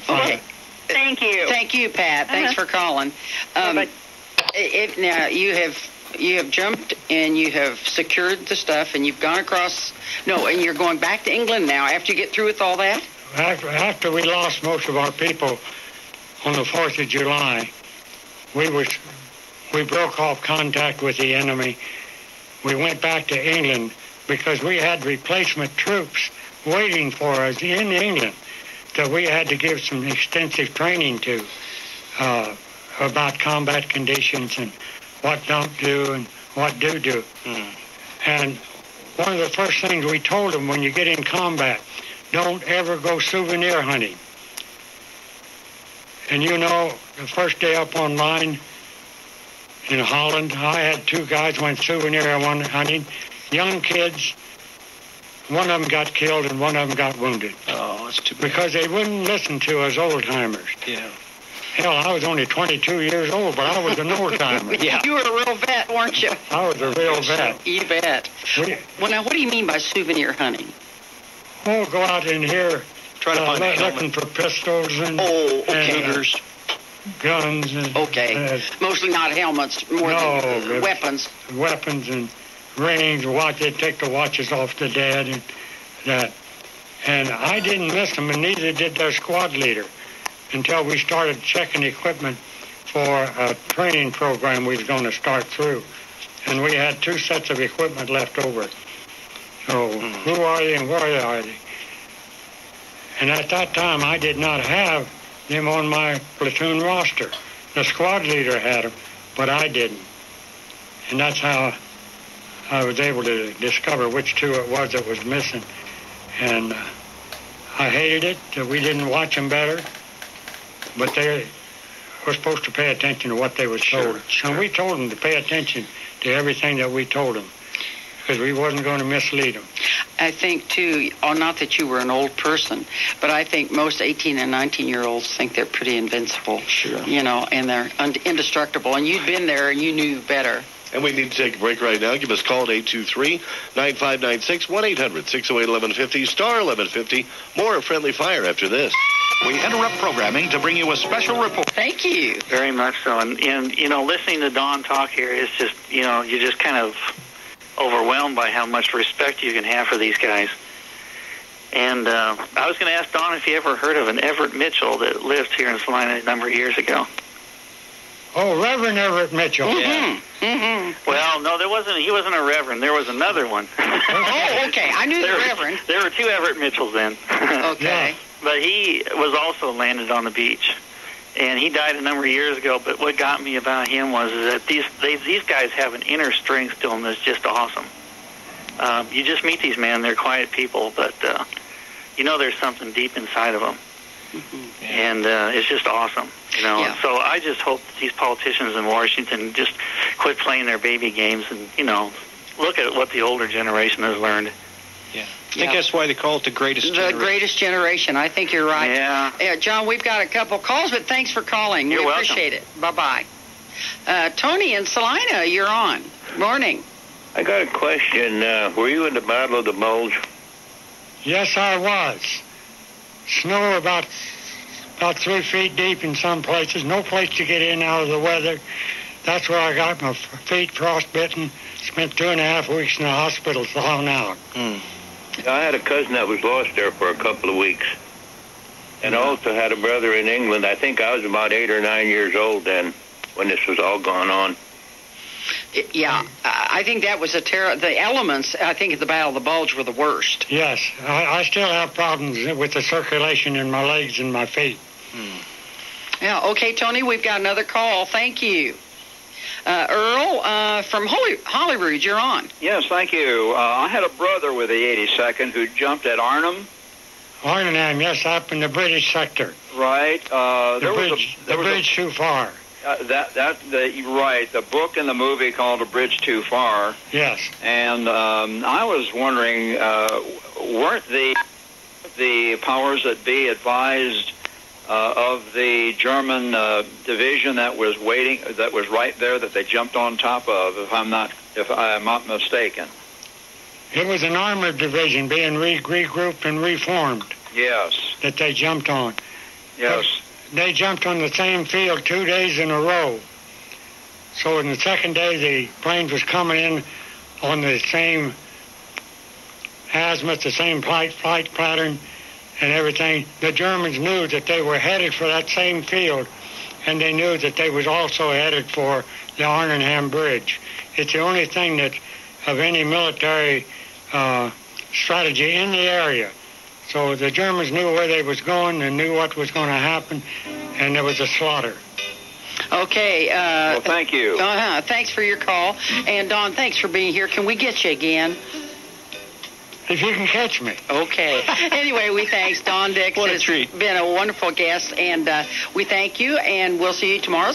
Okay. Thank you. Thank you, Pat. Thanks for calling. Now you have jumped and you have secured the stuff and you've gone across. No, and you're going back to England now after you get through with all that. After we lost most of our people on the 4th of July, we broke off contact with the enemy. We went back to England because we had replacement troops waiting for us in England that we had to give some extensive training to about combat conditions and what don't do and what do. And one of the first things we told them when you get in combat, don't ever go souvenir hunting. And you know, the first day up on line in Holland, I had 2 guys went souvenir hunting, young kids. One of them got killed and one of them got wounded. Oh, that's too bad. Because they wouldn't listen to us old-timers. Yeah. Hell, I was only 22 years old, but I was an old-timer. Yeah. You were a real vet, weren't you? I was a real vet. You bet. Well, now, what do you mean by souvenir hunting? We'll go out in here Try to find a looking for pistols and, cougars. Guns. And, okay. Mostly not helmets, more than weapons. Weapons and rings, they'd take the watches off the dead and that. And I didn't miss them, and neither did their squad leader until we started checking equipment for a training program we was going to start through. And we had 2 sets of equipment left over. So who are they and where are they? And at that time, I did not have them on my platoon roster. The squad leader had them, but I didn't. And that's how I was able to discover which 2 it was that was missing. And I hated it that we didn't watch them better, but they were supposed to pay attention to what they were told. Sure. And we told them to pay attention to everything that we told them, because we wasn't going to mislead them. I think, too, not that you were an old person, but I think most 18 and 19-year-olds think they're pretty invincible. Sure. You know, and they're indestructible. And you'd been there and you knew better. And we need to take a break right now. Give us a call at 823-9596, 1-800-608-1150, star 1150. More Friendly Fire after this. We interrupt programming to bring you a special report. Thank you. Very much so. And you know, listening to Don talk here is just, you know, you're just kind of overwhelmed by how much respect you can have for these guys. And I was going to ask Don if he ever heard of an Everett Mitchell that lived here in Salina a number of years ago. Oh, Reverend Everett Mitchell. Yeah. Mm-hmm. Well, no, he wasn't a reverend. There was another one. Oh, okay. I knew the reverend. There were 2 Everett Mitchells then. Okay. Yeah. But he was also landed on the beach. And he died a number of years ago, but what got me about him was that these guys have an inner strength to them that's just awesome. You just meet these men, they're quiet people, but you know there's something deep inside of them. Mm-hmm. And it's just awesome, you know. Yeah. So I just hope that these politicians in Washington just quit playing their baby games and, you know, look at what the older generation has learned. Yeah. I think that's why they call it the greatest generation. The greatest generation. I think you're right. Yeah. John, we've got a couple calls, but thanks for calling. You're welcome. Appreciate it. Bye-bye. Tony in Salina, you're on. Morning. I got a question. Were you in the Battle of the Bulge? Yes, I was. Snow about 3 feet deep in some places. No place to get in out of the weather. That's where I got my feet frostbitten. Spent 2.5 weeks in the hospital thawing out. I had a cousin that was lost there for a couple of weeks. And I also had a brother in England. I think I was about 8 or 9 years old then when this was all going on. Yeah, I think that was the elements, I think, at the Battle of the Bulge were the worst. Yes, I still have problems with the circulation in my legs and my feet. Yeah, okay, Tony, we've got another call. Thank you. Earl from Holyrood, you're on. Yes, thank you. I had a brother with the 82nd who jumped at Arnhem. Arnhem, yes, up in the British sector. Right. The bridge too far. Right. The book and the movie called A Bridge Too Far. Yes. And I was wondering, weren't the powers that be advised of the German division that was right there that they jumped on top of, if I'm not mistaken? It was an armored division being regrouped and reformed. Yes. That they jumped on. Yes. They jumped on the same field 2 days in a row. So in the second day, the planes was coming in on the same azimuth, the same flight pattern and everything. The Germans knew that they were headed for that same field, and they knew that they was also headed for the Arnhem Bridge. It's the only thing that of any military strategy in the area. So the Germans knew where they was going and knew what was going to happen, and there was a slaughter. Okay. Well, thank you. Thanks for your call. And, Don, thanks for being here. Can we get you again? If you can catch me. Okay. Anyway, we thanks Don Dix. What a has treat. Been a wonderful guest, and we thank you, and we'll see you tomorrow.